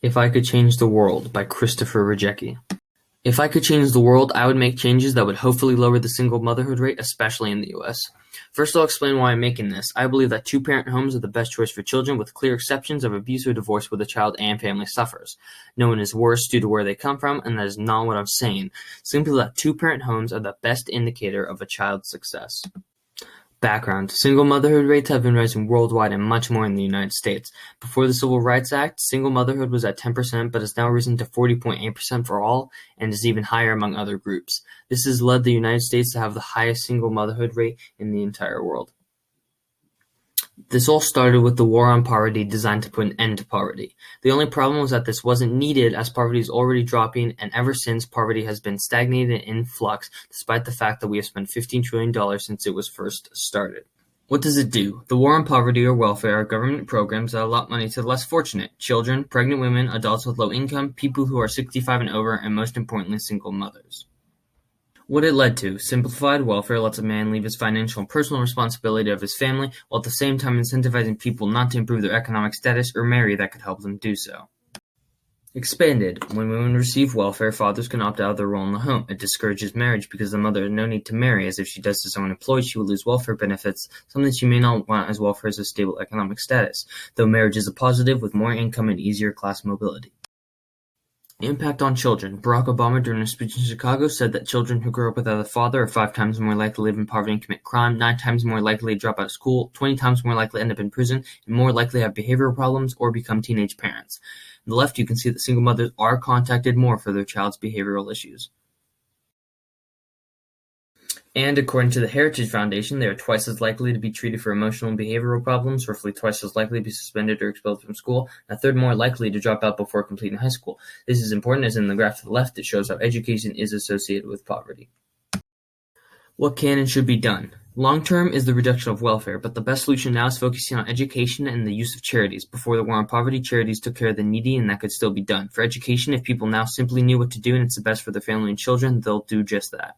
If I Could Change the World by Christopher Rajecki. If I could change the world, I would make changes that would hopefully lower the single motherhood rate, especially in the US. First, I'll explain why I'm making this. I believe that two-parent homes are the best choice for children, with clear exceptions of abuse or divorce where the child and family suffers. No one is worse due to where they come from, and that is not what I'm saying. Simply that two-parent homes are the best indicator of a child's success. Background: single motherhood rates have been rising worldwide and much more in the United States. Before the Civil Rights Act, single motherhood was at 10%, but has now risen to 40.8% for all, and is even higher among other groups. This has led the United States to have the highest single motherhood rate in the entire world. This all started with the war on poverty designed to put an end to poverty. The only problem was that this wasn't needed, as poverty is already dropping, and ever since, poverty has been stagnated and in flux, despite the fact that we have spent $15 trillion since it was first started. What does it do? The war on poverty or welfare are government programs that allot money to the less fortunate: children, pregnant women, adults with low income, people who are 65 and over, and most importantly, single mothers. What it led to: simplified welfare lets a man leave his financial and personal responsibility of his family, while at the same time incentivizing people not to improve their economic status or marry that could help them do so. Expanded: when women receive welfare, fathers can opt out of their role in the home. It discourages marriage because the mother has no need to marry, as if she does so unemployed, she will lose welfare benefits, something she may not want, as welfare is a stable economic status, though marriage is a positive with more income and easier class mobility. Impact on children: Barack Obama, during a speech in Chicago, said that children who grow up without a father are 5 times more likely to live in poverty and commit crime, 9 times more likely to drop out of school, 20 times more likely to end up in prison, and more likely to have behavioral problems or become teenage parents. On the left, you can see that single mothers are contacted more for their child's behavioral issues. And according to the Heritage Foundation, they are twice as likely to be treated for emotional and behavioral problems, roughly twice as likely to be suspended or expelled from school, and a third more likely to drop out before completing high school. This is important, as in the graph to the left, it shows how education is associated with poverty. What can and should be done? Long-term is the reduction of welfare, but the best solution now is focusing on education and the use of charities. Before the war on poverty, charities took care of the needy, and that could still be done. For education, if people now simply knew what to do and it's the best for their family and children, they'll do just that.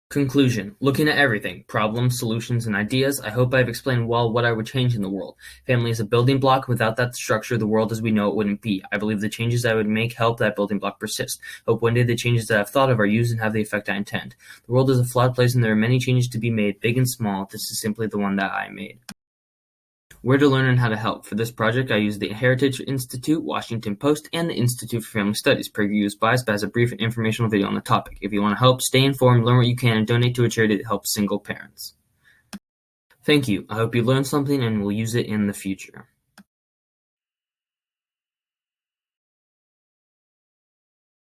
Conclusion: looking at everything, problems, solutions, and ideas, I hope I've explained well what I would change in the world. Family is a building block. Without that structure, the world as we know it wouldn't be. I believe the changes I would make help that building block persist. Hope one day the changes that I've thought of are used and have the effect I intend. The world is a flawed place and there are many changes to be made, big and small. This is simply the one that I made. Where to learn and how to help. For this project, I used the Heritage Institute, Washington Post, and the Institute for Family Studies. PragerU is biased, but has a brief and informational video on the topic. If you want to help, stay informed, learn what you can, and donate to a charity that helps single parents. Thank you. I hope you learned something and will use it in the future.